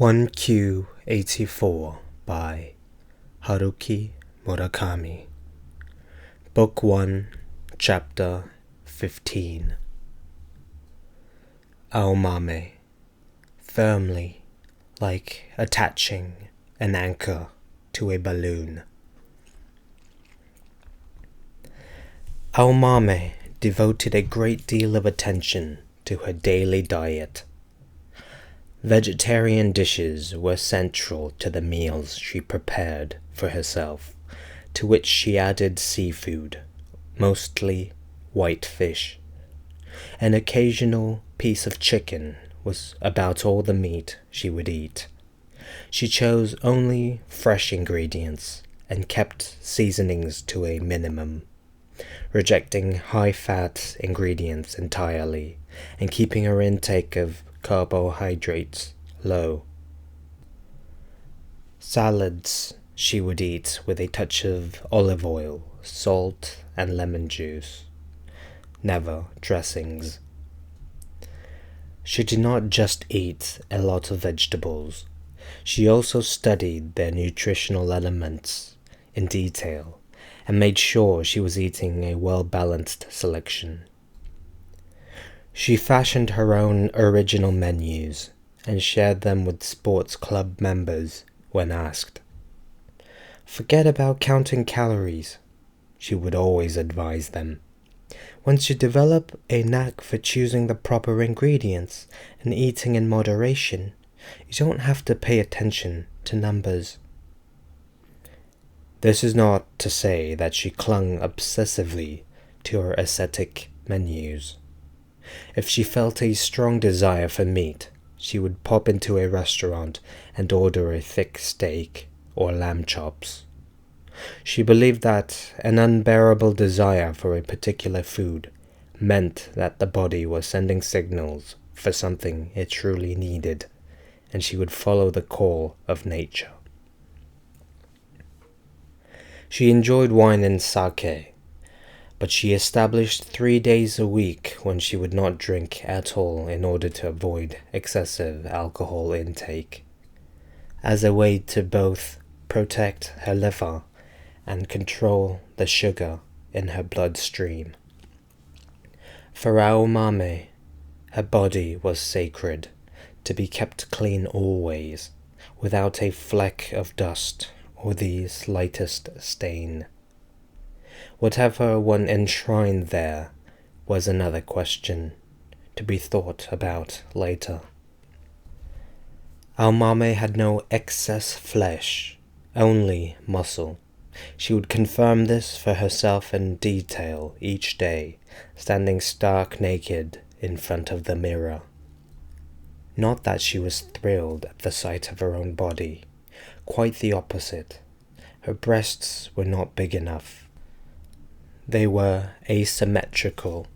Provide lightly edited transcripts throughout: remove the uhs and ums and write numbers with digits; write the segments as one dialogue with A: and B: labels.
A: 1Q84 by Haruki Murakami. Book 1, Chapter 15. Aomame, firmly, like attaching an anchor to a balloon. Aomame devoted a great deal of attention to her daily diet. Vegetarian dishes were central to the meals she prepared for herself, to which she added seafood, mostly white fish. An occasional piece of chicken was about all the meat she would eat. She chose only fresh ingredients and kept seasonings to a minimum, rejecting high-fat ingredients entirely and keeping her intake of carbohydrates low. Salads she would eat with a touch of olive oil, salt, and lemon juice. Never dressings. She did not just eat a lot of vegetables. She also studied their nutritional elements in detail and made sure she was eating a well-balanced selection. She fashioned her own original menus and shared them with sports club members when asked. Forget about counting calories, she would always advise them. Once you develop a knack for choosing the proper ingredients and eating in moderation, you don't have to pay attention to numbers. This is not to say that she clung obsessively to her ascetic menus. If she felt a strong desire for meat, she would pop into a restaurant and order a thick steak or lamb chops. She believed that an unbearable desire for a particular food meant that the body was sending signals for something it truly needed, and she would follow the call of nature. She enjoyed wine and sake, but she established 3 days a week when she would not drink at all in order to avoid excessive alcohol intake, as a way to both protect her liver and control the sugar in her bloodstream. For Aomame, her body was sacred, to be kept clean always, without a fleck of dust or the slightest stain. Whatever one enshrined there was another question, to be thought about later. Aomame had no excess flesh, only muscle. She would confirm this for herself in detail each day, standing stark naked in front of the mirror. Not that she was thrilled at the sight of her own body, quite the opposite. Her breasts were not big enough. They were asymmetrical.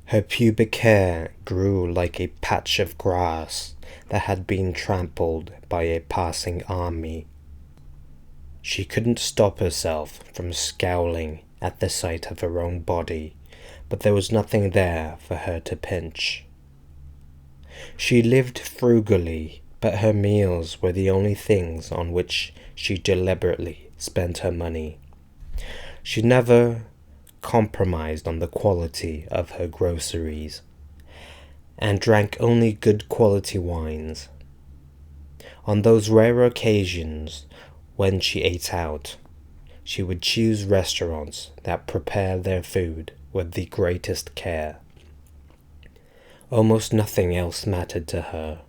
A: Her pubic hair grew like a patch of grass that had been trampled by a passing army. She couldn't stop herself from scowling at the sight of her own body, but there was nothing there for her to pinch. She lived frugally, but her meals were the only things on which she deliberately spent her money. She never compromised on the quality of her groceries, and drank only good quality wines. On those rare occasions when she ate out, she would choose restaurants that prepare their food with the greatest care. Almost nothing else mattered to her,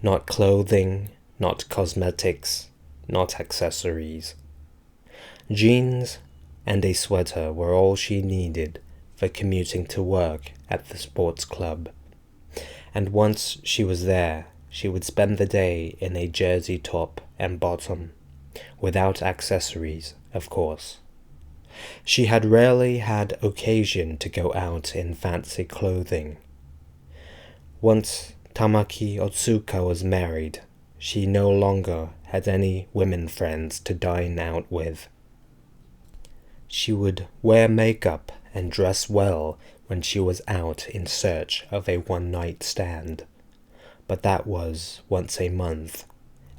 A: not clothing, not cosmetics, not accessories. Jeans and a sweater were all she needed for commuting to work at the sports club, and once she was there, she would spend the day in a jersey top and bottom, without accessories, of course. She had rarely had occasion to go out in fancy clothing. Once Tamaki Otsuka was married, she no longer had any women friends to dine out with. She would wear makeup and dress well when she was out in search of a one-night stand, but that was once a month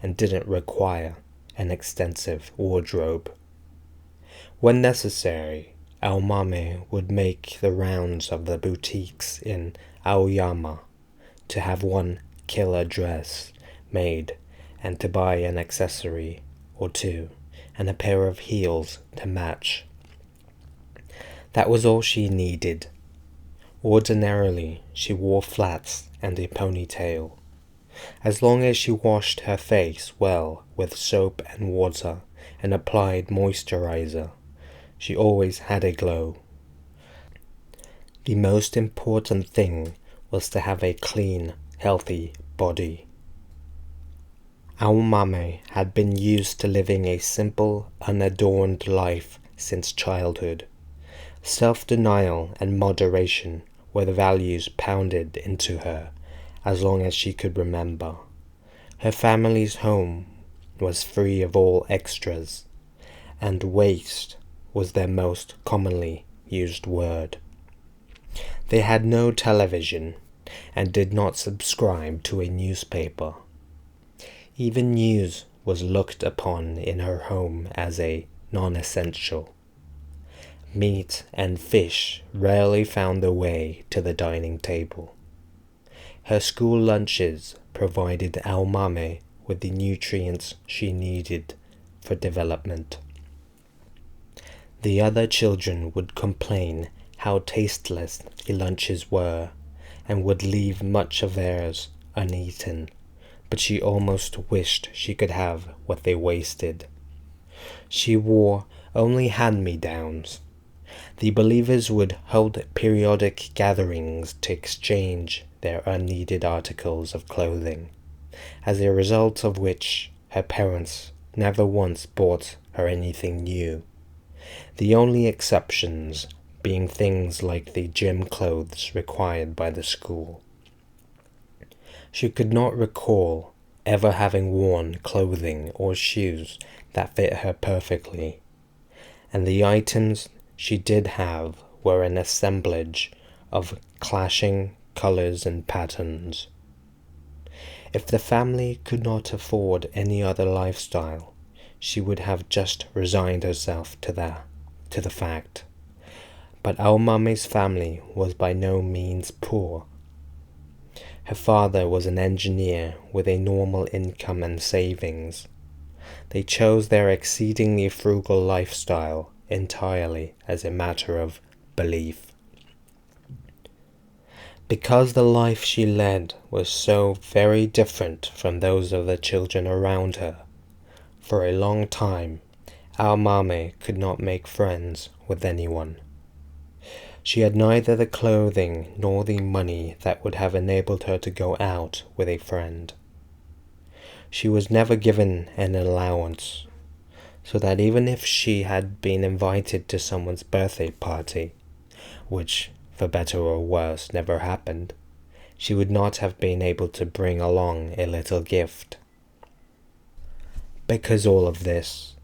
A: and didn't require an extensive wardrobe. When necessary, Aomame would make the rounds of the boutiques in Aoyama to have one killer dress made and to buy an accessory or two and a pair of heels to match. That was all she needed. Ordinarily, she wore flats and a ponytail. As long as she washed her face well with soap and water and applied moisturizer, she always had a glow. The most important thing was to have a clean, healthy body. Aomame had been used to living a simple, unadorned life since childhood. Self-denial and moderation were the values pounded into her as long as she could remember. Her family's home was free of all extras, and waste was their most commonly used word. They had no television and did not subscribe to a newspaper. Even news was looked upon in her home as a non-essential. Meat and fish rarely found their way to the dining table. Her school lunches provided Aomame with the nutrients she needed for development. The other children would complain how tasteless the lunches were and would leave much of theirs uneaten, but she almost wished she could have what they wasted. She wore only hand-me-downs. The believers would hold periodic gatherings to exchange their unneeded articles of clothing, as a result of which her parents never once bought her anything new, the only exceptions being things like the gym clothes required by the school. She could not recall ever having worn clothing or shoes that fit her perfectly, and the items she did have were an assemblage of clashing colors and patterns. If the family could not afford any other lifestyle, she would have just resigned herself to the fact. But Aomame's family was by no means poor. Her father was an engineer with a normal income and savings. They chose their exceedingly frugal lifestyle entirely as a matter of belief. Because the life she led was so very different from those of the children around her, for a long time Aomame could not make friends with anyone. She had neither the clothing nor the money that would have enabled her to go out with a friend. She was never given an allowance, so that even if she had been invited to someone's birthday party, which, for better or worse, never happened, she would not have been able to bring along a little gift. Because all of this,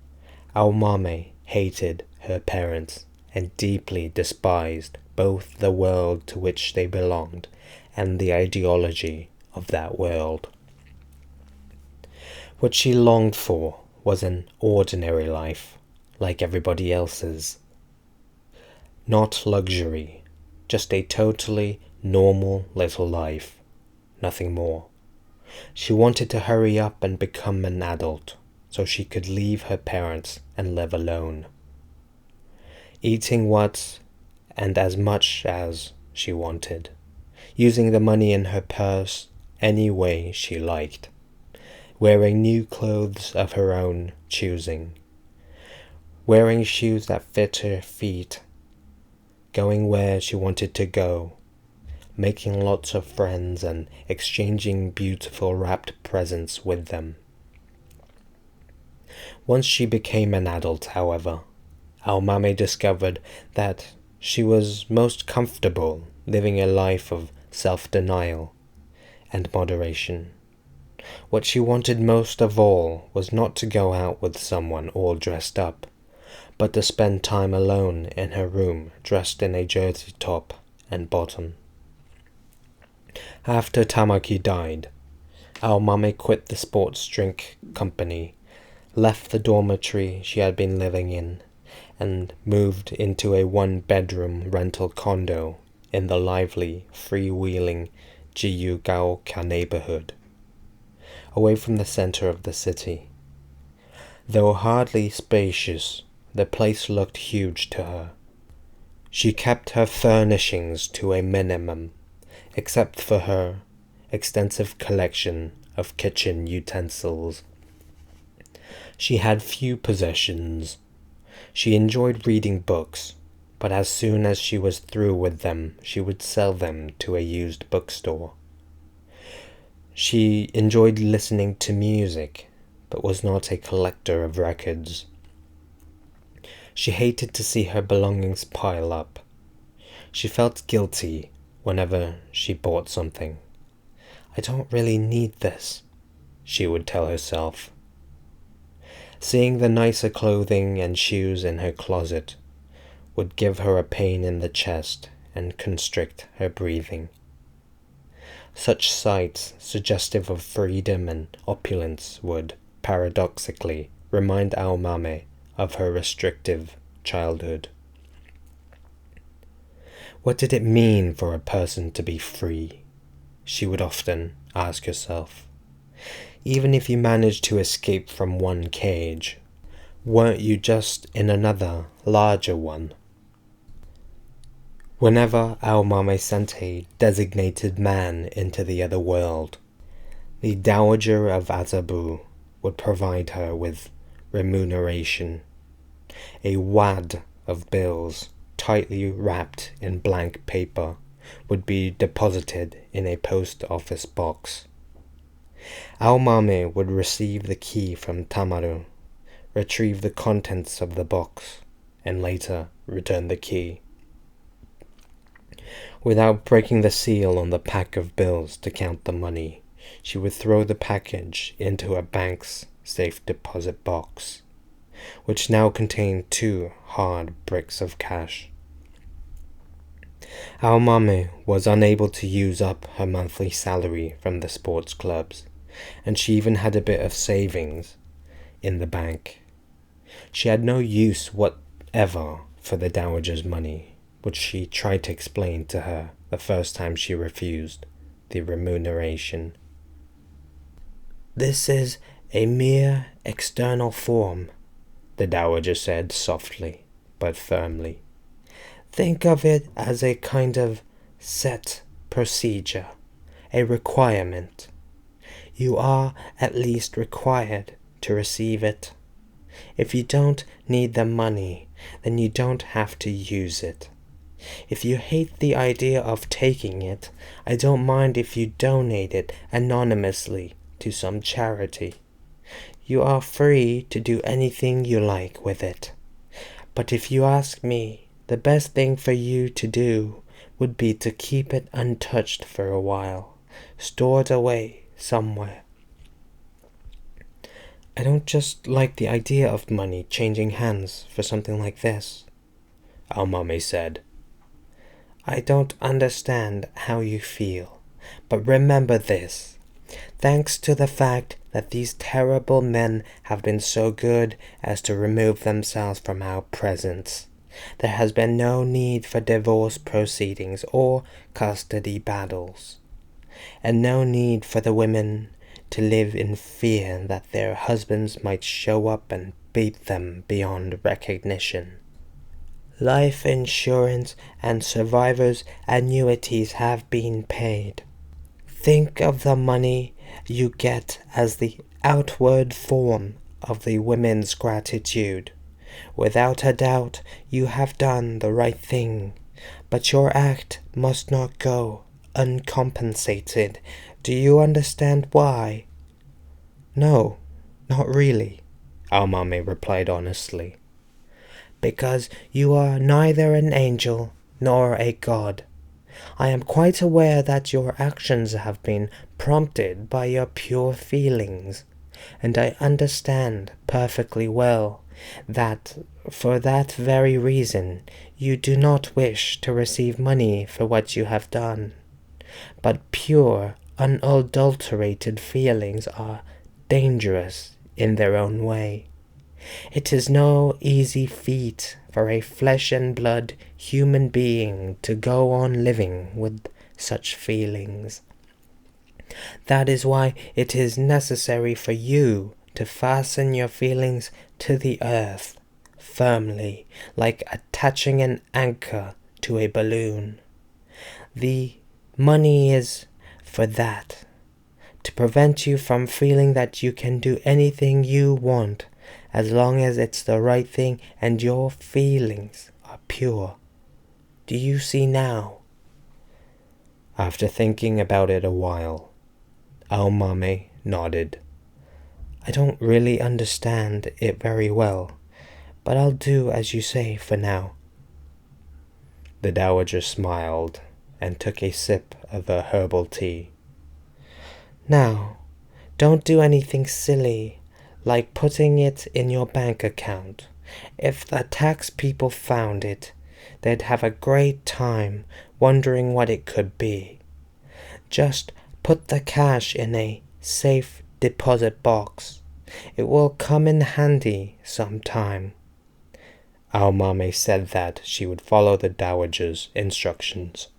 A: Aomame hated her parents and deeply despised both the world to which they belonged and the ideology of that world. What she longed for was an ordinary life, like everybody else's. Not luxury, just a totally normal little life, nothing more. She wanted to hurry up and become an adult, so she could leave her parents and live alone. Eating what and as much as she wanted, using the money in her purse any way she liked, wearing new clothes of her own choosing, wearing shoes that fit her feet, going where she wanted to go, making lots of friends and exchanging beautiful wrapped presents with them. Once she became an adult, however, Aomame discovered that she was most comfortable living a life of self-denial and moderation. What she wanted most of all was not to go out with someone all dressed up, but to spend time alone in her room dressed in a jersey top and bottom. After Tamaki died, Aomame quit the sports drink company, left the dormitory she had been living in, and moved into a one-bedroom rental condo in the lively, freewheeling Jiyugaoka neighborhood, away from the center of the city. Though hardly spacious, the place looked huge to her. She kept her furnishings to a minimum, except for her extensive collection of kitchen utensils. She had few possessions. She enjoyed reading books, but as soon as she was through with them, she would sell them to a used bookstore. She enjoyed listening to music, but was not a collector of records. She hated to see her belongings pile up. She felt guilty whenever she bought something. "I don't really need this," she would tell herself. Seeing the nicer clothing and shoes in her closet would give her a pain in the chest and constrict her breathing. Such sights, suggestive of freedom and opulence, would, paradoxically, remind Aomame of her restrictive childhood. What did it mean for a person to be free? She would often ask herself. Even if you managed to escape from one cage, weren't you just in another, larger one? Whenever Aomame sent a designated man into the other world, the Dowager of Azabu would provide her with remuneration. A wad of bills, tightly wrapped in blank paper, would be deposited in a post office box. Aomame would receive the key from Tamaru, retrieve the contents of the box, and later return the key. Without breaking the seal on the pack of bills to count the money, she would throw the package into a bank's safe deposit box, which now contained 2 hard bricks of cash. Aomame was unable to use up her monthly salary from the sports clubs, and she even had a bit of savings in the bank. She had no use whatever for the dowager's money, which she tried to explain to her the first time she refused the remuneration. "This is a mere external form," the dowager said softly but firmly. "Think of it as a kind of set procedure, a requirement. You are at least required to receive it. If you don't need the money, then you don't have to use it. If you hate the idea of taking it, I don't mind if you donate it anonymously to some charity. You are free to do anything you like with it. But if you ask me, the best thing for you to do would be to keep it untouched for a while, stored away somewhere." "I don't just like the idea of money changing hands for something like this," Aomame said. "I don't understand how you feel, but remember this. Thanks to the fact that these terrible men have been so good as to remove themselves from our presence, there has been no need for divorce proceedings or custody battles, and no need for the women to live in fear that their husbands might show up and beat them beyond recognition. Life insurance and survivors' annuities have been paid. Think of the money you get as the outward form of the women's gratitude. Without a doubt, you have done the right thing, but your act must not go uncompensated. Do you understand why?" "No, not really," Aomame replied honestly. "Because you are neither an angel nor a god. I am quite aware that your actions have been prompted by your pure feelings, and I understand perfectly well that, for that very reason, you do not wish to receive money for what you have done. But pure, unadulterated feelings are dangerous in their own way. It is no easy feat for a flesh and blood human being to go on living with such feelings. That is why it is necessary for you to fasten your feelings to the earth firmly, like attaching an anchor to a balloon. The money is for that, to prevent you from feeling that you can do anything you want as long as it's the right thing and your feelings are pure. Do you see now? After thinking about it a while, Aomame nodded. I don't really understand it very well, but I'll do as you say for now. The dowager smiled and took a sip of her herbal tea. Now, don't do anything silly, like putting it in your bank account. If the tax people found it, they'd have a great time wondering what it could be. Just put the cash in a safe deposit box. It will come in handy sometime. Aomame said that she would follow the dowager's instructions.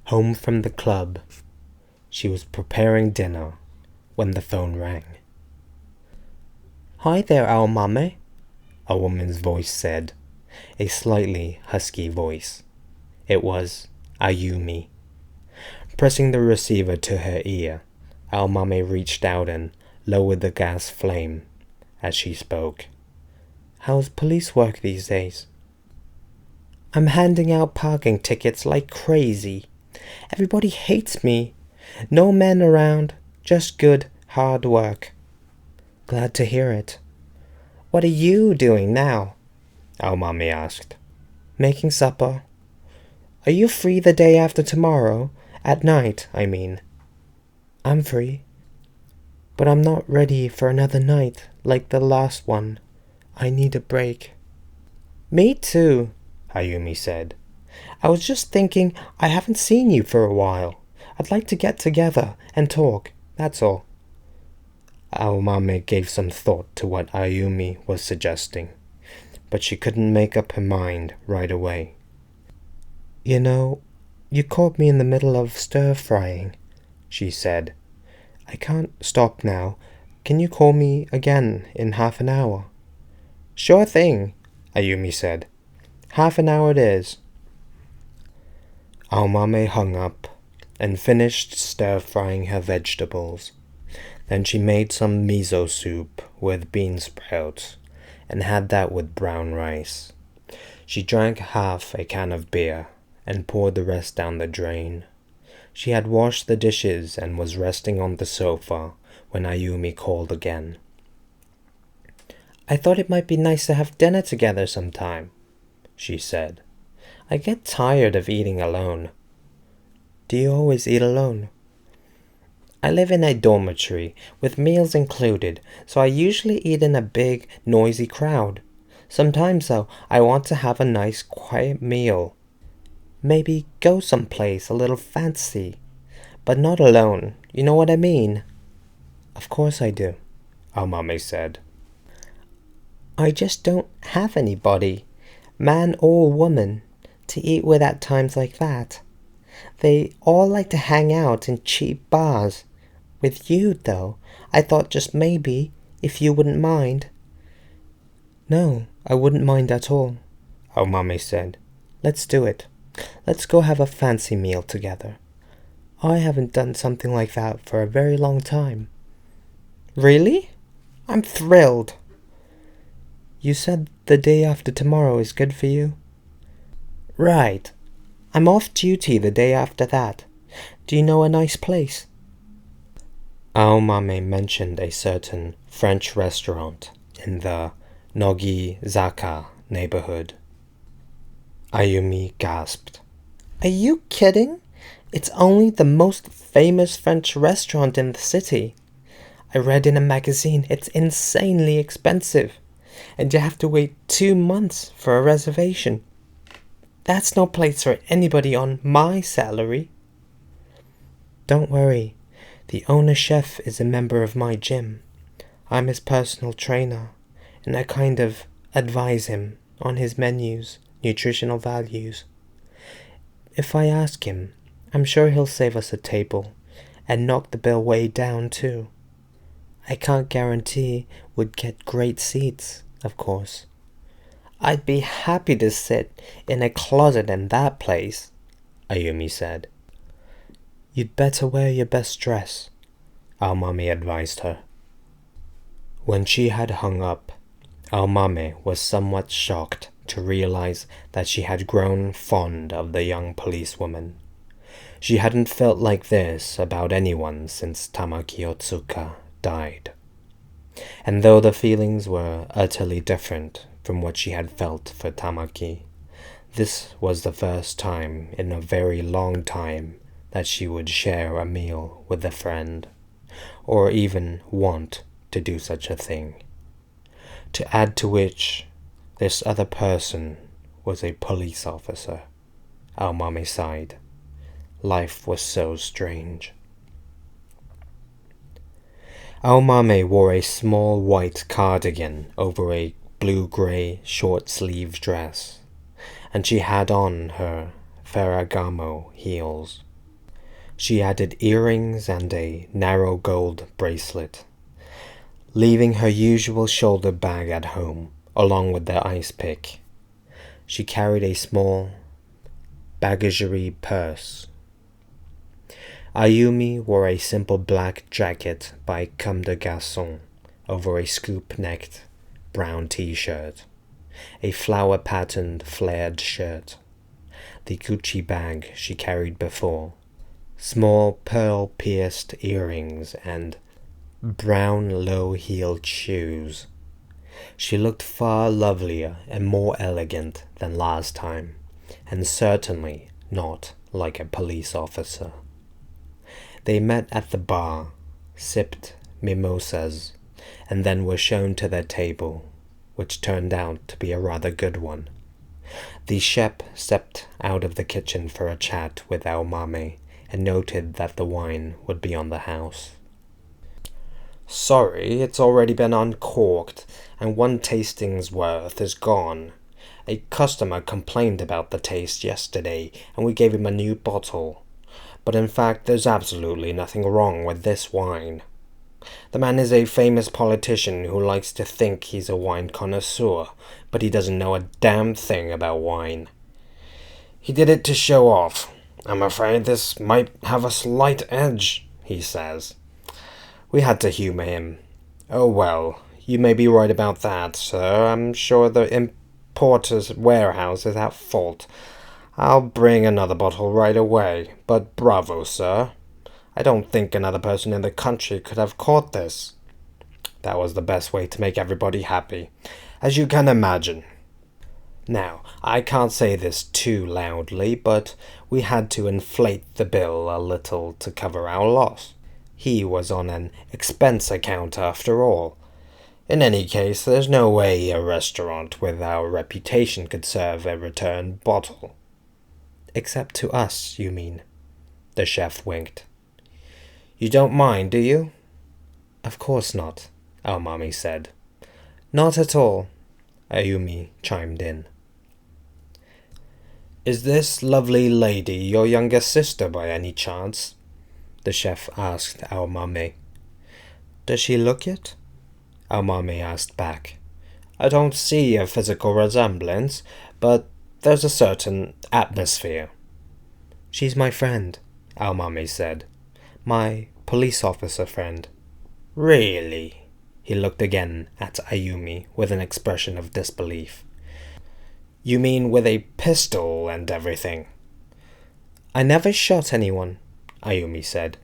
A: Home from the club, she was preparing dinner when the phone rang. Hi there, Aomame, a woman's voice said, a slightly husky voice. It was Ayumi. Pressing the receiver to her ear, Aomame reached out and lowered the gas flame as she spoke. How's police work these days? I'm handing out parking tickets like crazy. Everybody hates me. No men around, just good, hard work. Glad to hear it. What are you doing now? Aomame asked. Making supper. Are you free the day after tomorrow? At night, I mean. I'm free. But I'm not ready for another night like the last one. I need a break. Me too, Ayumi said. I was just thinking I haven't seen you for a while. I'd like to get together and talk, that's all. Aomame gave some thought to what Ayumi was suggesting, but she couldn't make up her mind right away. You know, you caught me in the middle of stir-frying, she said. I can't stop now. Can you call me again in half an hour? Sure thing, Ayumi said. Half an hour it is. Aomame hung up and finished stir-frying her vegetables. Then she made some miso soup with bean sprouts and had that with brown rice. She drank half a can of beer and poured the rest down the drain. She had washed the dishes and was resting on the sofa when Ayumi called again. I thought it might be nice to have dinner together sometime, she said. I get tired of eating alone. Do you always eat alone? I live in a dormitory with meals included, so I usually eat in a big, noisy crowd. Sometimes, though, I want to have a nice, quiet meal. Maybe go someplace a little fancy, but not alone. You know what I mean? Of course I do, Aomame said. I just don't have anybody, man or woman, to eat with at times like that. They all like to hang out in cheap bars. With you, though, I thought just maybe, if you wouldn't mind. No, I wouldn't mind at all, Aomame said. Let's do it. Let's go have a fancy meal together. I haven't done something like that for a very long time. Really? I'm thrilled. You said the day after tomorrow is good for you? Right. I'm off duty the day after that. Do you know a nice place? Aomame mentioned a certain French restaurant in the Nogizaka neighborhood. Ayumi gasped. Are you kidding? It's only the most famous French restaurant in the city. I read in a magazine it's insanely expensive, and you have to wait 2 months for a reservation. That's no place for anybody on my salary. Don't worry, the owner chef is a member of my gym. I'm his personal trainer, and I kind of advise him on his menus, nutritional values. If I ask him, I'm sure he'll save us a table and knock the bill way down too. I can't guarantee we'd get great seats, of course. I'd be happy to sit in a closet in that place, Ayumi said. You'd better wear your best dress, Aomame advised her. When she had hung up, Aomame was somewhat shocked to realize that she had grown fond of the young policewoman. She hadn't felt like this about anyone since Tamaki Otsuka died. And though the feelings were utterly different from what she had felt for Tamaki, this was the first time in a very long time that she would share a meal with a friend, or even want to do such a thing. To add to which, this other person was a police officer. Aomame sighed. Life was so strange. Aomame wore a small white cardigan over a blue-grey short-sleeved dress, and she had on her Ferragamo heels. She added earrings and a narrow gold bracelet, leaving her usual shoulder bag at home, along with the ice pick. She carried a small bagagerie purse. Ayumi wore a simple black jacket by Comme des Garçons over a scoop-necked brown t-shirt, a flower-patterned flared shirt, the Gucci bag she carried before, small pearl-pierced earrings, and brown low-heeled shoes. She looked far lovelier and more elegant than last time, and certainly not like a police officer. They met at the bar, sipped mimosas, and then were shown to their table, which turned out to be a rather good one. The chef stepped out of the kitchen for a chat with Aomame and noted that the wine would be on the house. Sorry, it's already been uncorked, and one tasting's worth is gone. A customer complained about the taste yesterday, and we gave him a new bottle. But in fact, there's absolutely nothing wrong with this wine. The man is a famous politician who likes to think he's a wine connoisseur, but he doesn't know a damn thing about wine. He did it to show off. I'm afraid this might have a slight edge, he says. We had to humor him. Oh well, you may be right about that, sir. I'm sure the importer's warehouse is at fault. I'll bring another bottle right away, but bravo, sir. I don't think another person in the country could have caught this. That was the best way to make everybody happy, as you can imagine. Now, I can't say this too loudly, but we had to inflate the bill a little to cover our loss. He was on an expense account after all. In any case, there's no way a restaurant with our reputation could serve a returned bottle. Except to us, you mean? The chef winked. You don't mind, do you? Of course not, Aomame said. Not at all, Ayumi chimed in. Is this lovely lady your younger sister by any chance? The chef asked Aomame. Does she look it? Aomame asked back. I don't see a physical resemblance, but there's a certain atmosphere. She's my friend, Aomame said. My police officer friend. Really? He looked again at Ayumi with an expression of disbelief. You mean with a pistol and everything? I never shot anyone, Ayumi said.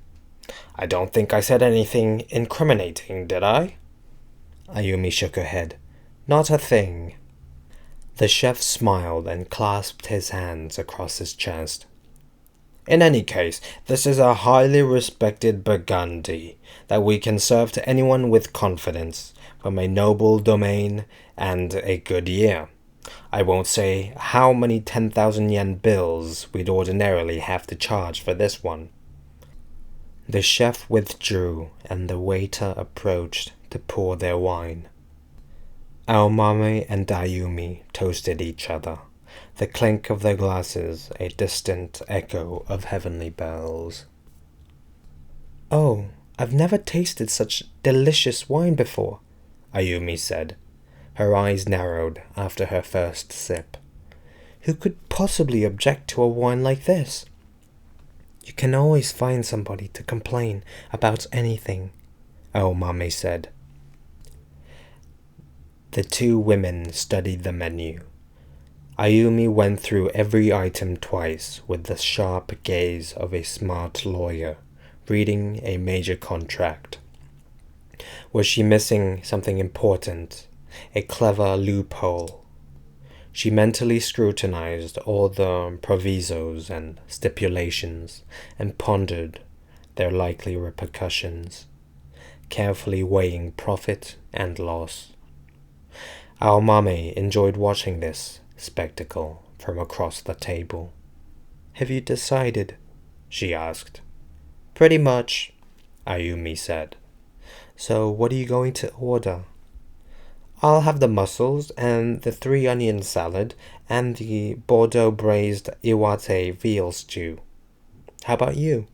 A: I don't think I said anything incriminating, did I? Ayumi shook her head. Not a thing. The chef smiled and clasped his hands across his chest. In any case, this is a highly respected Burgundy that we can serve to anyone with confidence, from a noble domain and a good year. I won't say how many 10,000 yen bills we'd ordinarily have to charge for this one. The chef withdrew, and the waiter approached to pour their wine. Aomame and Ayumi toasted each other, the clink of their glasses a distant echo of heavenly bells. "Oh, I've never tasted such delicious wine before," Ayumi said. Her eyes narrowed after her first sip. "Who could possibly object to a wine like this?" "You can always find somebody to complain about anything," Aomame said. The two women studied the menu. Ayumi went through every item twice with the sharp gaze of a smart lawyer reading a major contract. Was she missing something important? A clever loophole? She mentally scrutinized all the provisos and stipulations and pondered their likely repercussions, carefully weighing profit and loss. Aomame enjoyed watching this spectacle from across the table. "Have you decided?" she asked. "Pretty much," Ayumi said. "So what are you going to order?" "I'll have the mussels and the 3-onion salad and the Bordeaux braised iwate veal stew. How about you?"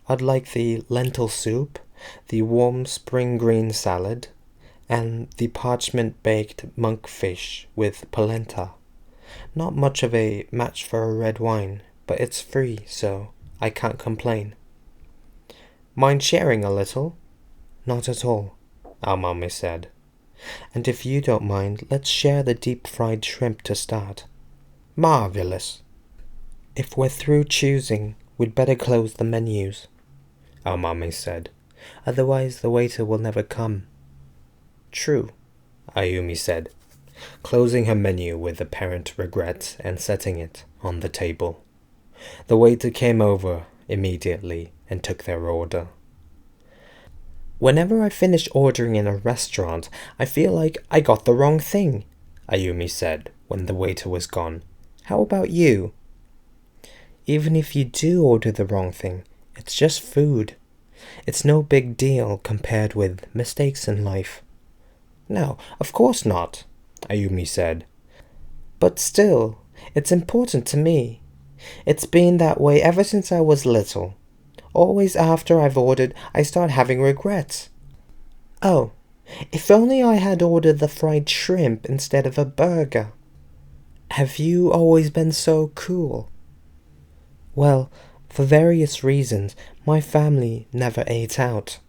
A: "I'd like the lentil soup, the warm spring green salad, and the parchment-baked monkfish with polenta. Not much of a match for a red wine, but it's free, so I can't complain." "Mind sharing a little?" "Not at all," Aomame said. "And if you don't mind, let's share the deep-fried shrimp to start." "Marvelous." "If we're through choosing, we'd better close the menus," Aomame said. "Otherwise the waiter will never come." "True," Ayumi said, closing her menu with apparent regret and setting it on the table. The waiter came over immediately and took their order. "Whenever I finish ordering in a restaurant, I feel like I got the wrong thing," Ayumi said when the waiter was gone. "How about you?" "Even if you do order the wrong thing, it's just food. It's no big deal compared with mistakes in life." "No, of course not," Ayumi said. "But still, it's important to me. It's been that way ever since I was little. Always after I've ordered, I start having regrets. Oh, if only I had ordered the fried shrimp instead of a burger." "Have you always been so cool?" "Well, for various reasons, my family never ate out.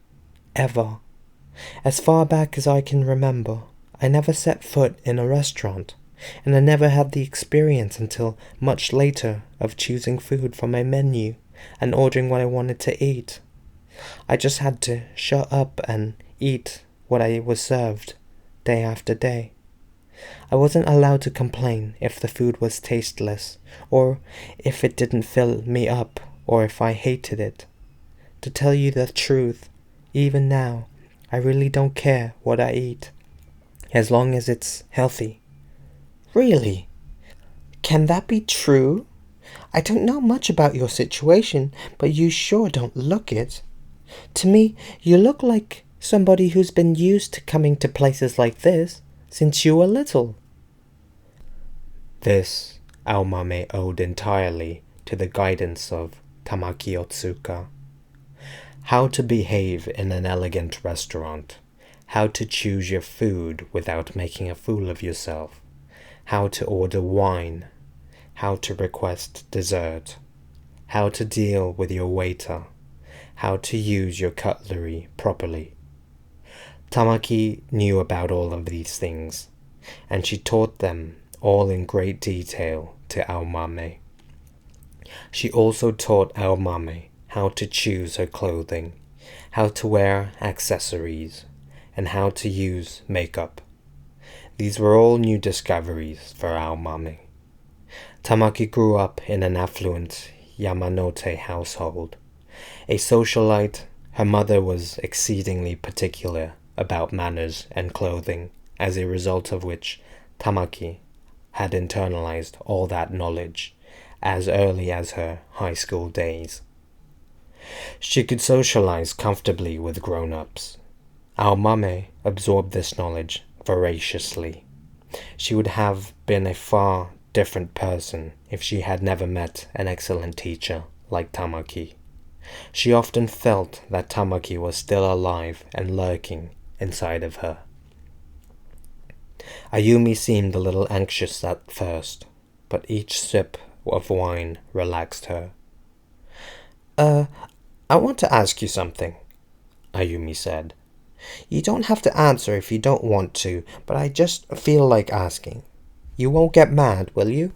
A: Ever. As far back as I can remember, I never set foot in a restaurant, and I never had the experience until much later of choosing food from a menu and ordering what I wanted to eat. I just had to shut up and eat what I was served, day after day. I wasn't allowed to complain if the food was tasteless, or if it didn't fill me up, or if I hated it. To tell you the truth, even now, I really don't care what I eat, as long as it's healthy." "Really? Can that be true? I don't know much about your situation, but you sure don't look it. To me, you look like somebody who's been used to coming to places like this since you were little." This Aomame owed entirely to the guidance of Tamaki Otsuka. How to behave in an elegant restaurant, how to choose your food without making a fool of yourself, how to order wine, how to request dessert, how to deal with your waiter, how to use your cutlery properly. Tamaki knew about all of these things, and she taught them all in great detail to Aomame. She also taught Aomame how to choose her clothing, how to wear accessories, and how to use makeup. These were all new discoveries for Aomame. Tamaki grew up in an affluent Yamanote household. A socialite, her mother was exceedingly particular about manners and clothing, as a result of which Tamaki had internalized all that knowledge as early as her high school days. She could socialize comfortably with grown-ups. Aomame absorbed this knowledge voraciously. She would have been a far different person if she had never met an excellent teacher like Tamaki. She often felt that Tamaki was still alive and lurking inside of her. Ayumi seemed a little anxious at first, but each sip of wine relaxed her. I want to ask you something, Ayumi said. You don't have to answer if you don't want to, but I just feel like asking. You won't get mad, will you?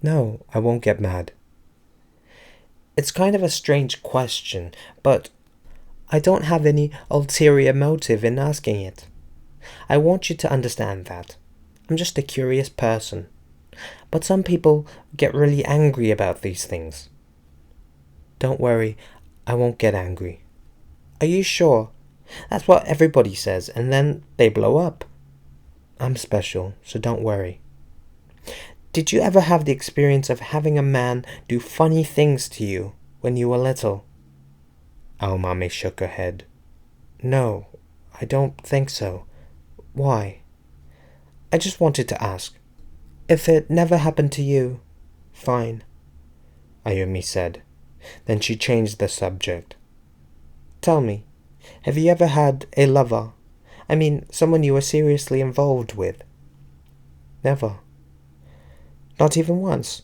A: No, I won't get mad. It's kind of a strange question, but I don't have any ulterior motive in asking it. I want you to understand that. I'm just a curious person. But some people get really angry about these things. Don't worry, I won't get angry. Are you sure? That's what everybody says, and then they blow up. I'm special, so don't worry. Did you ever have the experience of having a man do funny things to you when you were little? Aomame shook her head. No, I don't think so. Why? I just wanted to ask. If it never happened to you, fine, Ayumi said. Then she changed the subject. Tell me, have you ever had a lover? I mean, someone you were seriously involved with? Never. Not even once?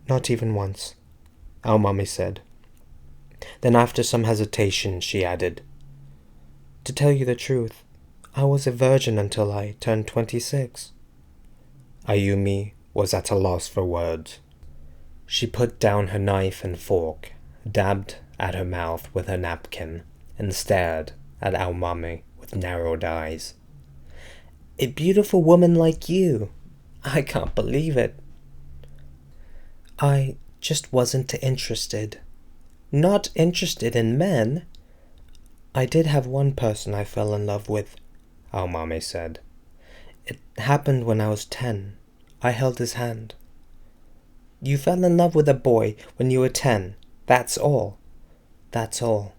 A: Not even once, Aomame said. Then after some hesitation, she added, To tell you the truth, I was a virgin until I turned 26. Ayumi was at a loss for words. She put down her knife and fork, dabbed at her mouth with her napkin, and stared at Aomame with narrowed eyes. A beautiful woman like you. I can't believe it. I just wasn't interested. Not interested in men? I did have one person I fell in love with, Aomame said. It happened when I was 10. I held his hand. You fell in love with a boy when you were 10. That's all. That's all.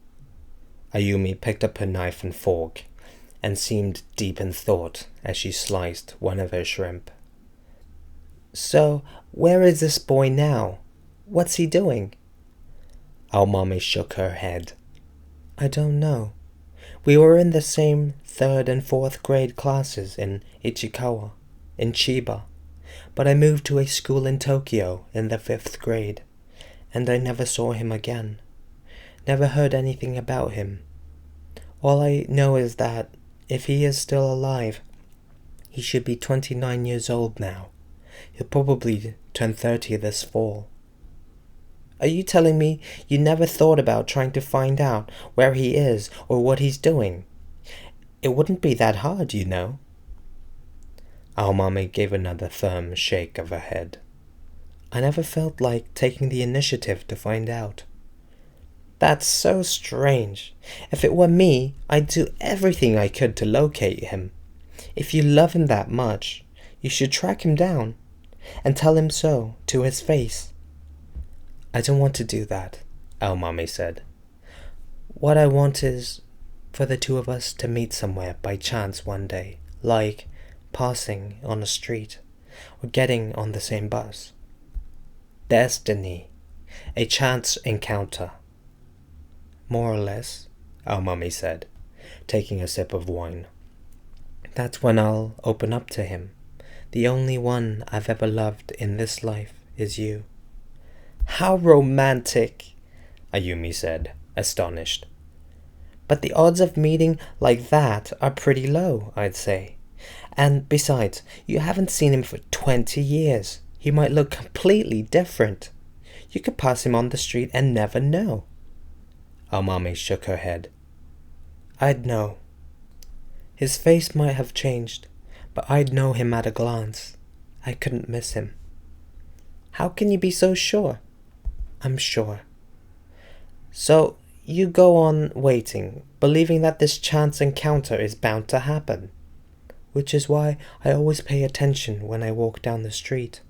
A: Ayumi picked up her knife and fork and seemed deep in thought as she sliced one of her shrimp. So, where is this boy now? What's he doing? Aomame shook her head. I don't know. We were in the same 3rd and 4th grade classes in Ichikawa, in Chiba, but I moved to a school in Tokyo in the 5th grade, and I never saw him again. Never heard anything about him. All I know is that, if he is still alive, he should be 29 years old now. He'll probably turn 30 this fall. Are you telling me you never thought about trying to find out where he is or what he's doing? It wouldn't be that hard, you know. Aomame gave another firm shake of her head. I never felt like taking the initiative to find out. That's so strange. If it were me, I'd do everything I could to locate him. If you love him that much, you should track him down and tell him so to his face. I don't want to do that, Aomame said. What I want is for the two of us to meet somewhere by chance one day, like passing on a street or getting on the same bus. Destiny, a chance encounter. More or less, Aomame said, taking a sip of wine. That's when I'll open up to him. The only one I've ever loved in this life is you. How romantic, Ayumi said, astonished. But the odds of meeting like that are pretty low, I'd say. And besides, you haven't seen him for 20 years. He might look completely different. You could pass him on the street and never know. Aomame shook her head. I'd know. His face might have changed, but I'd know him at a glance. I couldn't miss him. How can you be so sure? I'm sure. So you go on waiting, believing that this chance encounter is bound to happen, which is why I always pay attention when I walk down the street.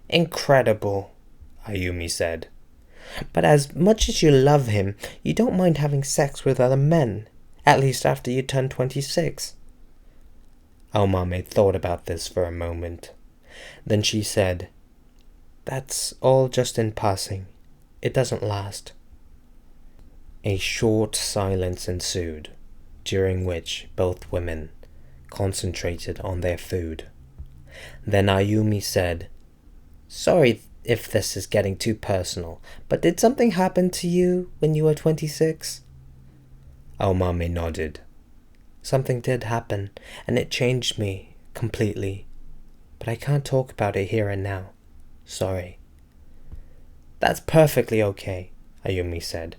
A: Incredible, Ayumi said. But as much as you love him, you don't mind having sex with other men, at least after you turn 26. Aomame thought about this for a moment. Then she said, "That's all just in passing. It doesn't last." A short silence ensued, during which both women concentrated on their food. Then Ayumi said, "Sorry if this is getting too personal, but did something happen to you when you were 26? Aomame nodded. "Something did happen, and it changed me completely. But I can't talk about it here and now. Sorry." "That's perfectly okay," Ayumi said.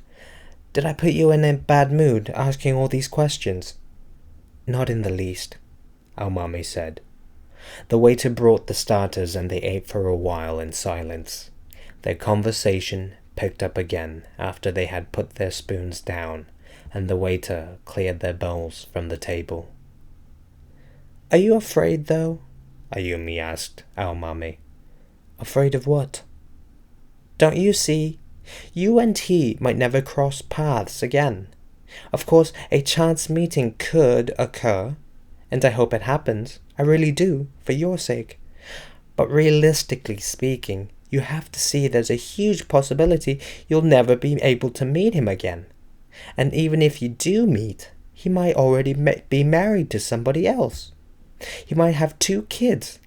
A: "Did I put you in a bad mood asking all these questions?" "Not in the least," Aomame said. The waiter brought the starters and they ate for a while in silence. Their conversation picked up again after they had put their spoons down and the waiter cleared their bowls from the table. "Are you afraid, though?" Ayumi asked Aomame. "Afraid of what?" "Don't you see? You and he might never cross paths again. Of course, a chance meeting could occur, and I hope it happens. I really do, for your sake. But realistically speaking, you have to see there's a huge possibility you'll never be able to meet him again. And even if you do meet, he might already be married to somebody else. He might have 2 kids.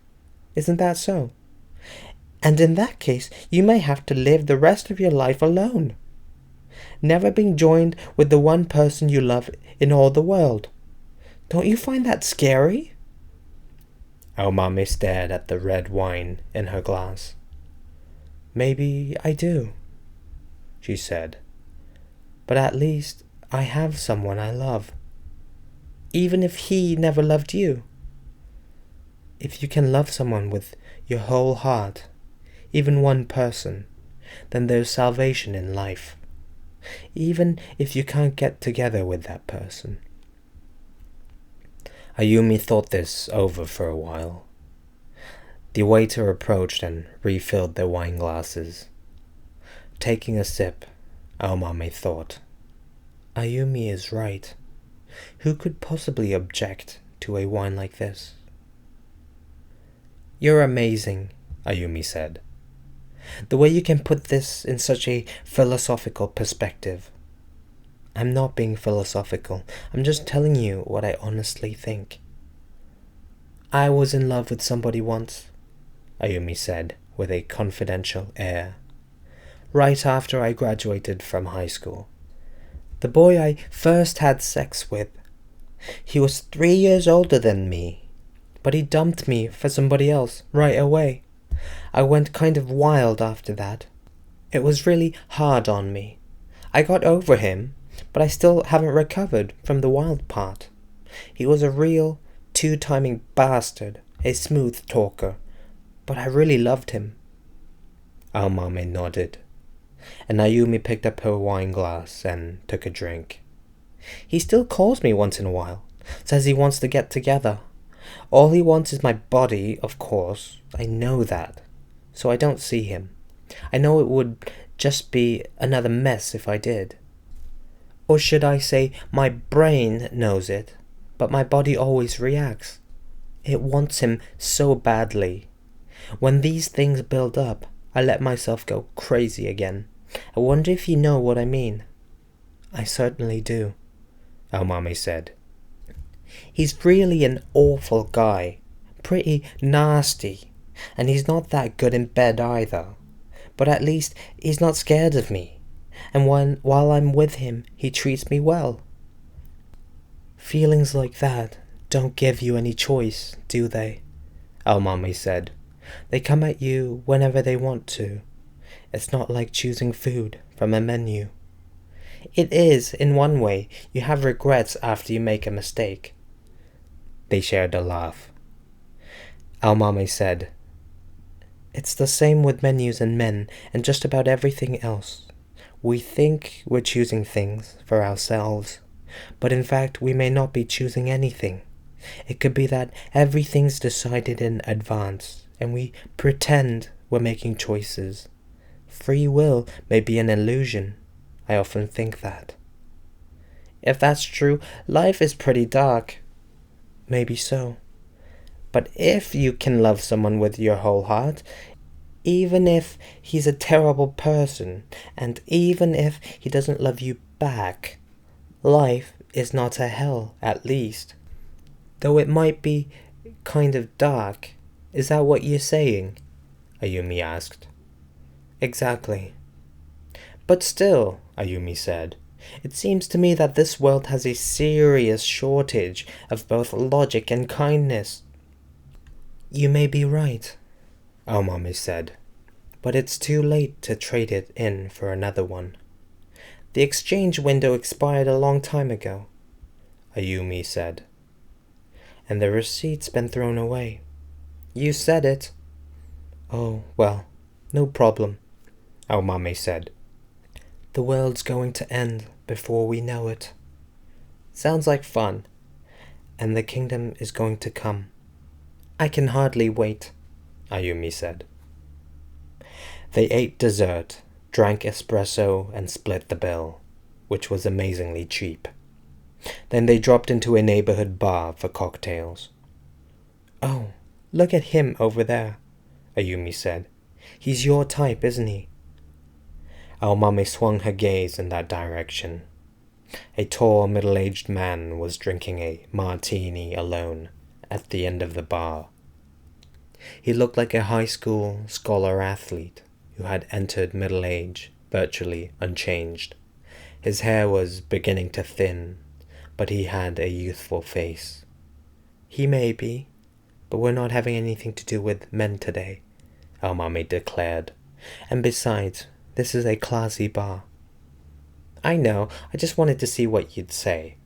A: Isn't that so? And in that case, you may have to live the rest of your life alone, never being joined with the one person you love in all the world. Don't you find that scary?" Aomame stared at the red wine in her glass. "Maybe I do," she said. "But at least I have someone I love. Even if he never loved you. If you can love someone with your whole heart, even one person, then there's salvation in life, even if you can't get together with that person." Ayumi thought this over for a while. The waiter approached and refilled their wine glasses. Taking a sip, Aomame thought, "Ayumi is right. Who could possibly object to a wine like this?" "You're amazing," Ayumi said. "The way you can put this in such a philosophical perspective." "I'm not being philosophical. I'm just telling you what I honestly think." "I was in love with somebody once," Ayumi said with a confidential air, "right after I graduated from high school. The boy I first had sex with. He was 3 years older than me, but he dumped me for somebody else right away. I went kind of wild after that. It was really hard on me. I got over him, but I still haven't recovered from the wild part. He was a real 2-timing bastard, a smooth talker, but I really loved him." Aomame nodded, and Ayumi picked up her wine glass and took a drink. "He still calls me once in a while, says he wants to get together. All he wants is my body, of course. I know that, so I don't see him. I know it would just be another mess if I did. Or should I say my brain knows it, but my body always reacts. It wants him so badly. When these things build up, I let myself go crazy again. I wonder if you know what I mean." "I certainly do," Aomame said. "He's really an awful guy, pretty nasty, and he's not that good in bed either. But at least he's not scared of me, and while I'm with him, he treats me well." "Feelings like that don't give you any choice, do they?" Aomame said. "They come at you whenever they want to. It's not like choosing food from a menu. It is, in one way. You have regrets after you make a mistake." They shared a laugh. Aomame said, "It's the same with menus and men and just about everything else. We think we're choosing things for ourselves, but in fact we may not be choosing anything. It could be that everything's decided in advance and we pretend we're making choices. Free will may be an illusion. I often think that. If that's true, life is pretty dark. Maybe so. But if you can love someone with your whole heart, even if he's a terrible person, and even if he doesn't love you back, life is not a hell, at least. Though it might be kind of dark. Is that what you're saying? Ayumi asked. Exactly. But still, Ayumi said, it seems to me that this world has a serious shortage of both logic and kindness. You may be right, Aomame said, but it's too late to trade it in for another one. The exchange window expired a long time ago, Ayumi said, and the receipt's been thrown away. You said it. Oh, well, no problem, Aomame said. The world's going to end before we know it. Sounds like fun, and the kingdom is going to come. I can hardly wait, Ayumi said. They ate dessert, drank espresso, and split the bill, which was amazingly cheap. Then they dropped into a neighborhood bar for cocktails. Oh, look at him over there, Ayumi said. He's your type, isn't he? Aomame swung her gaze in that direction. A tall, middle-aged man was drinking a martini alone at the end of the bar. He looked like a high school scholar athlete who had entered middle age virtually unchanged. His hair was beginning to thin, but he had a youthful face. He may be, but we're not having anything to do with men today, Aomame declared. And besides, this is a classy bar. I know, I just wanted to see what you'd say.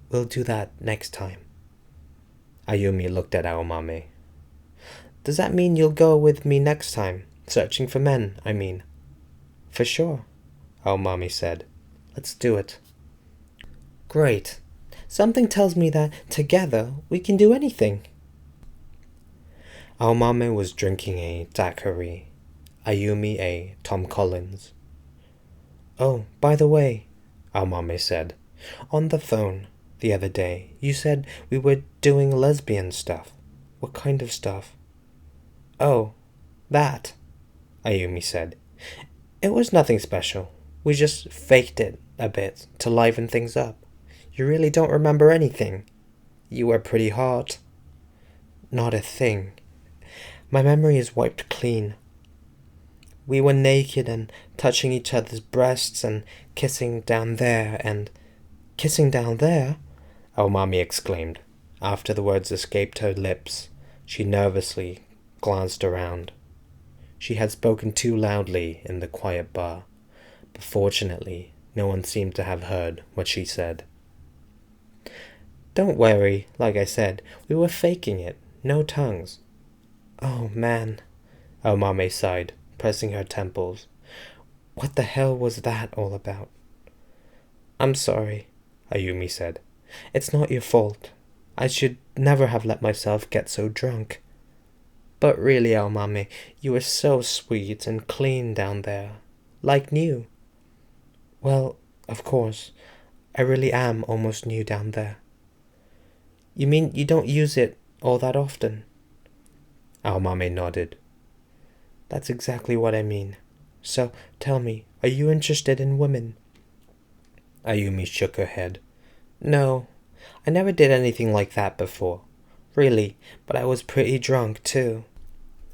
A: We'll do that next time. Ayumi looked at Aomame. Does that mean you'll go with me next time? Searching for men, I mean. For sure, Aomame said. Let's do it. Great. Something tells me that together we can do anything. Aomame was drinking a daiquiri, Ayumi a Tom Collins. Oh, by the way, Aomame said, on the phone the other day you said we were doing lesbian stuff. What kind of stuff? Oh, that, Ayumi said. It was nothing special. We just faked it a bit to liven things up. You really don't remember anything. You were pretty hot. Not a thing. My memory is wiped clean. We were naked and touching each other's breasts and kissing down there and... Kissing down there? Aomame exclaimed. After the words escaped her lips, she nervously glanced around. She had spoken too loudly in the quiet bar, but fortunately no one seemed to have heard what she said. Don't worry, like I said, we were faking it, no tongues. Oh man, Aomame sighed, pressing her temples. What the hell was that all about? I'm sorry, Ayumi said. It's not your fault. I should never have let myself get so drunk. But really, Aomame, you were so sweet and clean down there. Like new. Well, of course, I really am almost new down there. You mean you don't use it all that often? Aomame nodded. That's exactly what I mean. So, tell me, are you interested in women? Ayumi shook her head. No, I never did anything like that before. Really, but I was pretty drunk too.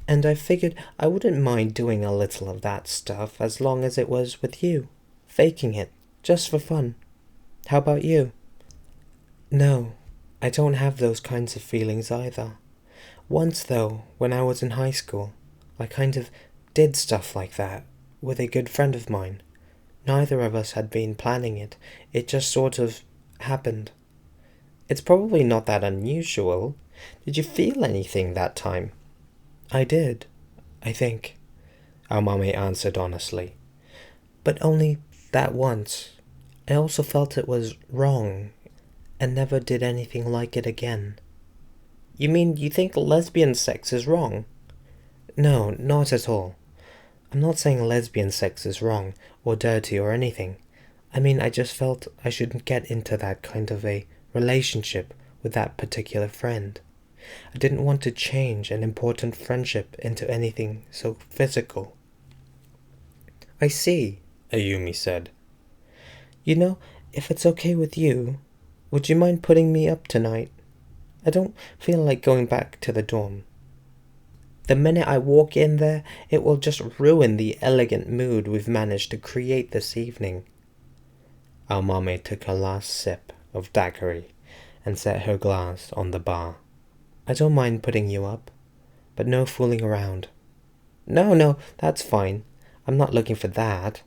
A: And I figured I wouldn't mind doing a little of that stuff as long as it was with you. Faking it, just for fun. How about you? No, I don't have those kinds of feelings either. Once, though, when I was in high school, I kind of did stuff like that with a good friend of mine. Neither of us had been planning it. It just sort of happened. It's probably not that unusual. Did you feel anything that time? I did, I think, Aomame answered honestly. But only that once. I also felt it was wrong and never did anything like it again. You mean you think lesbian sex is wrong? No, not at all. I'm not saying lesbian sex is wrong, or dirty, or anything. I mean, I just felt I shouldn't get into that kind of a relationship with that particular friend. I didn't want to change an important friendship into anything so physical. I see, Ayumi said. You know, if it's okay with you, would you mind putting me up tonight? I don't feel like going back to the dorm. The minute I walk in there, it will just ruin the elegant mood we've managed to create this evening. Aomame took her last sip of daiquiri and set her glass on the bar. I don't mind putting you up, but no fooling around. No, that's fine. I'm not looking for that.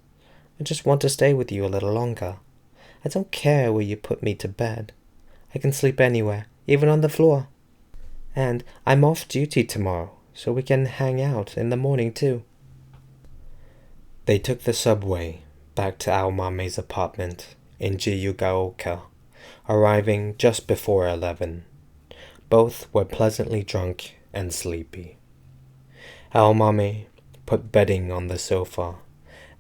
A: I just want to stay with you a little longer. I don't care where you put me to bed. I can sleep anywhere, even on the floor. And I'm off duty tomorrow, so we can hang out in the morning too. They took the subway back to Aomame's apartment in Jiyugaoka, arriving just before 11. Both were pleasantly drunk and sleepy. Aomame put bedding on the sofa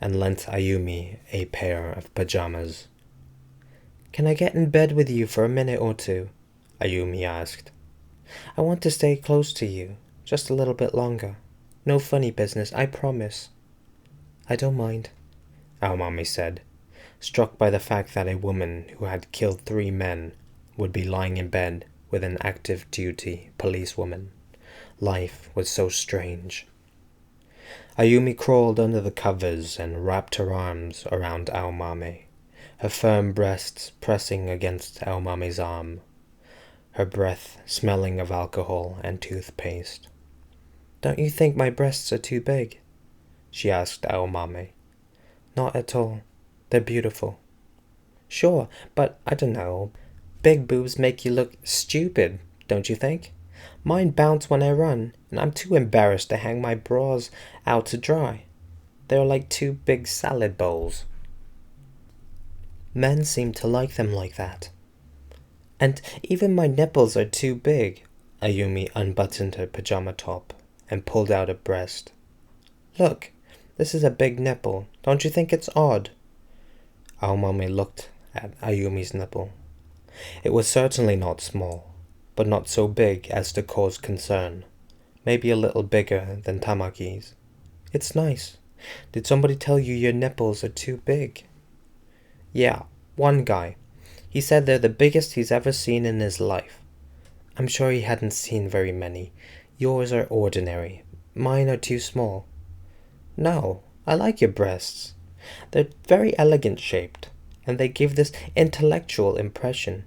A: and lent Ayumi a pair of pajamas. Can I get in bed with you for a minute or two? Ayumi asked. I want to stay close to you, just a little bit longer. No funny business, I promise. I don't mind, Aomame said, struck by the fact that a woman who had killed 3 men would be lying in bed with an active duty policewoman. Life was so strange. Ayumi crawled under the covers and wrapped her arms around Aomame, her firm breasts pressing against Aomame's arm, her breath smelling of alcohol and toothpaste. Don't you think my breasts are too big? She asked Aomame. Not at all. They're beautiful. Sure, but I don't know. Big boobs make you look stupid, don't you think? Mine bounce when I run, and I'm too embarrassed to hang my bras out to dry. They're like 2 big salad bowls. Men seem to like them like that. And even my nipples are too big. Ayumi unbuttoned her pajama top and pulled out a breast. Look, this is a big nipple. Don't you think it's odd? Aomame looked at Ayumi's nipple. It was certainly not small, but not so big as to cause concern. Maybe a little bigger than Tamaki's. It's nice. Did somebody tell you your nipples are too big? Yeah, one guy. He said they're the biggest he's ever seen in his life. I'm sure he hadn't seen very many. Yours are ordinary. Mine are too small. No, I like your breasts. They're very elegant shaped, and they give this intellectual impression.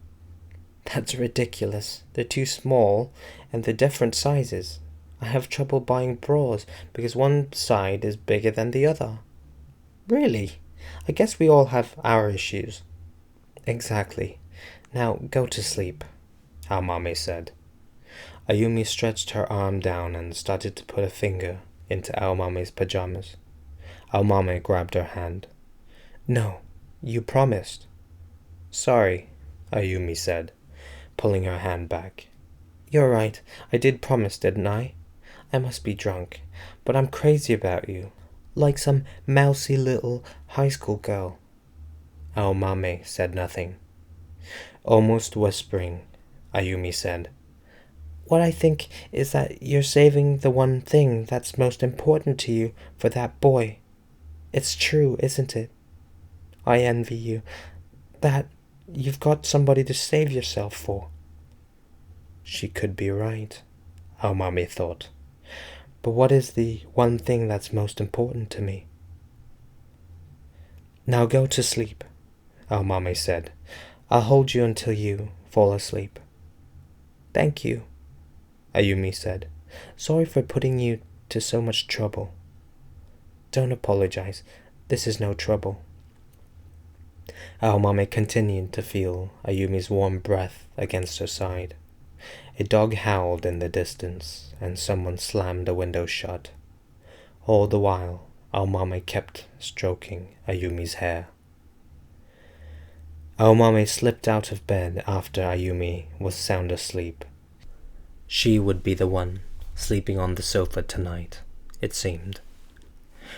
A: That's ridiculous. They're too small, and they're different sizes. I have trouble buying bras because one side is bigger than the other. Really? I guess we all have our issues. Exactly. Now go to sleep, Aomame said. Ayumi stretched her arm down and started to put a finger into Aomame's pajamas. Aomame grabbed her hand. No, you promised. Sorry, Ayumi said, pulling her hand back. You're right, I did promise, didn't I? I must be drunk, but I'm crazy about you, like some mousy little high school girl. Aomame said nothing. Almost whispering, Ayumi said, What I think is that you're saving the one thing that's most important to you for that boy. It's true, isn't it? I envy you. That you've got somebody to save yourself for. She could be right, Aomame thought. But what is the one thing that's most important to me? Now go to sleep, Aomame said. I'll hold you until you fall asleep. Thank you, Ayumi said. Sorry for putting you to so much trouble. Don't apologize. This is no trouble. Aomame continued to feel Ayumi's warm breath against her side. A dog howled in the distance, and someone slammed a window shut. All the while, Aomame kept stroking Ayumi's hair. Aomame slipped out of bed after Ayumi was sound asleep. She would be the one sleeping on the sofa tonight, it seemed.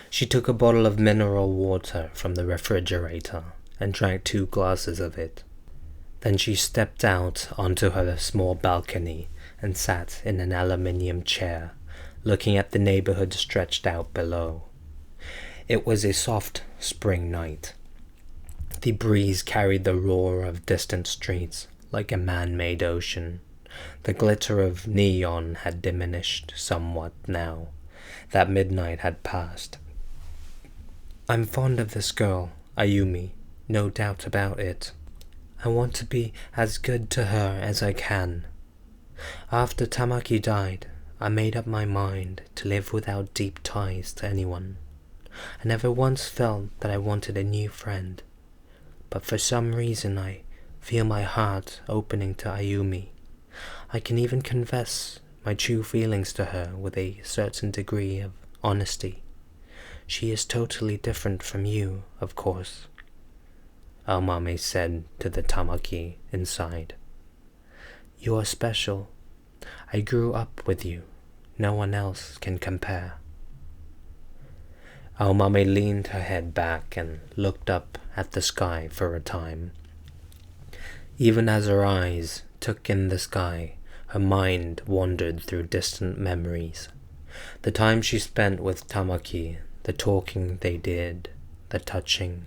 A: She took a bottle of mineral water from the refrigerator and drank 2 glasses of it. Then she stepped out onto her small balcony and sat in an aluminium chair, looking at the neighborhood stretched out below. It was a soft spring night. The breeze carried the roar of distant streets like a man-made ocean. The glitter of neon had diminished somewhat now that midnight had passed. "I'm fond of this girl, Ayumi, no doubt about it. I want to be as good to her as I can. After Tamaki died, I made up my mind to live without deep ties to anyone. I never once felt that I wanted a new friend, but for some reason I feel my heart opening to Ayumi. I can even confess my true feelings to her with a certain degree of honesty. She is totally different from you, of course," Aomame said to the Tamaki inside. "You are special. I grew up with you. No one else can compare." Aomame leaned her head back and looked up at the sky for a time. Even as her eyes took in the sky, her mind wandered through distant memories. The time she spent with Tamaki, the talking they did, the touching.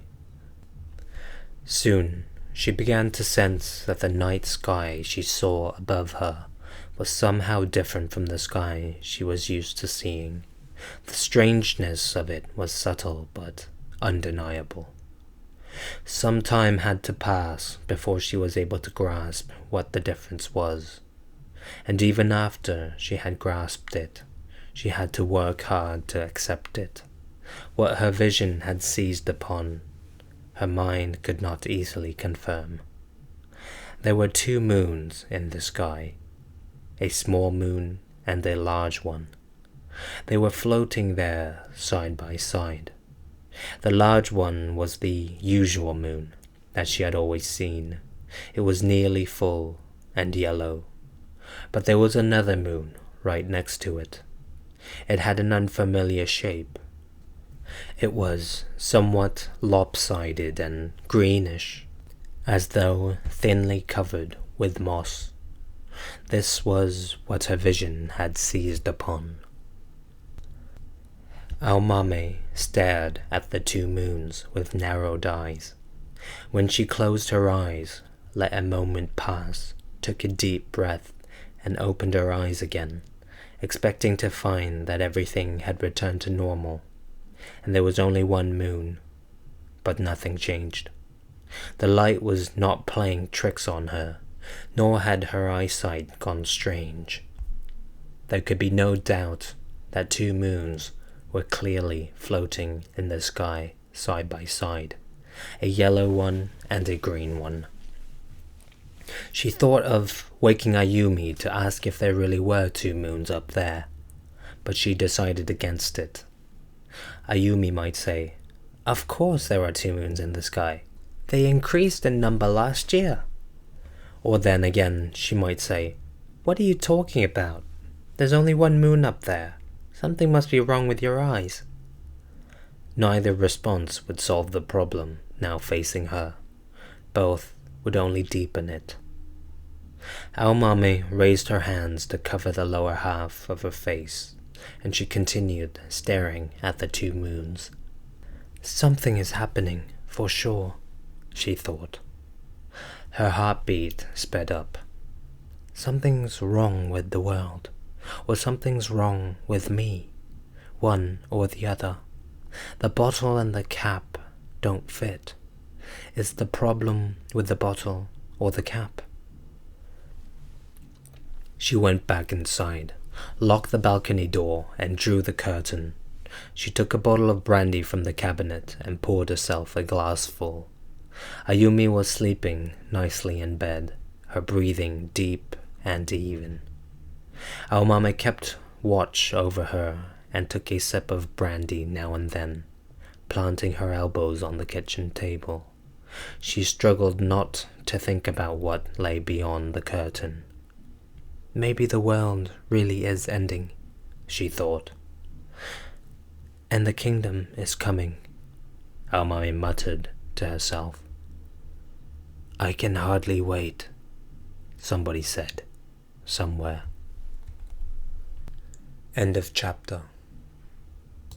A: Soon, she began to sense that the night sky she saw above her was somehow different from the sky she was used to seeing. The strangeness of it was subtle but undeniable. Some time had to pass before she was able to grasp what the difference was. And even after she had grasped it, she had to work hard to accept it. What her vision had seized upon, her mind could not easily confirm. There were 2 moons in the sky, a small moon and a large one. They were floating there side by side. The large one was the usual moon that she had always seen. It was nearly full and yellow. But there was another moon right next to it. It had an unfamiliar shape. It was somewhat lopsided and greenish, as though thinly covered with moss. This was what her vision had seized upon. Aomame stared at the 2 moons with narrowed eyes. When she closed her eyes, let a moment pass, took a deep breath, and opened her eyes again, expecting to find that everything had returned to normal, and there was only 1 moon, but nothing changed. The light was not playing tricks on her, nor had her eyesight gone strange. There could be no doubt that 2 moons were clearly floating in the sky side by side, a yellow one and a green one. She thought of waking Ayumi to ask if there really were 2 moons up there, but she decided against it. Ayumi might say, "Of course there are 2 moons in the sky. They increased in number last year." Or then again she might say, "What are you talking about? There's only 1 moon up there. Something must be wrong with your eyes." Neither response would solve the problem now facing her. Both would only deepen it. Aomame raised her hands to cover the lower half of her face, and she continued staring at the 2 moons. "Something is happening, for sure," she thought. Her heartbeat sped up. Something's wrong with the world, or something's wrong with me, one or the other. The bottle and the cap don't fit. Is the problem with the bottle or the cap? She went back inside, locked the balcony door, and drew the curtain. She took a bottle of brandy from the cabinet and poured herself a glassful. Ayumi was sleeping nicely in bed, her breathing deep and even. Aomame kept watch over her and took a sip of brandy now and then, planting her elbows on the kitchen table. She struggled not to think about what lay beyond the curtain. Maybe the world really is ending, she thought. And the kingdom is coming, our mummy muttered to herself. I can hardly wait, somebody said, somewhere. End of chapter.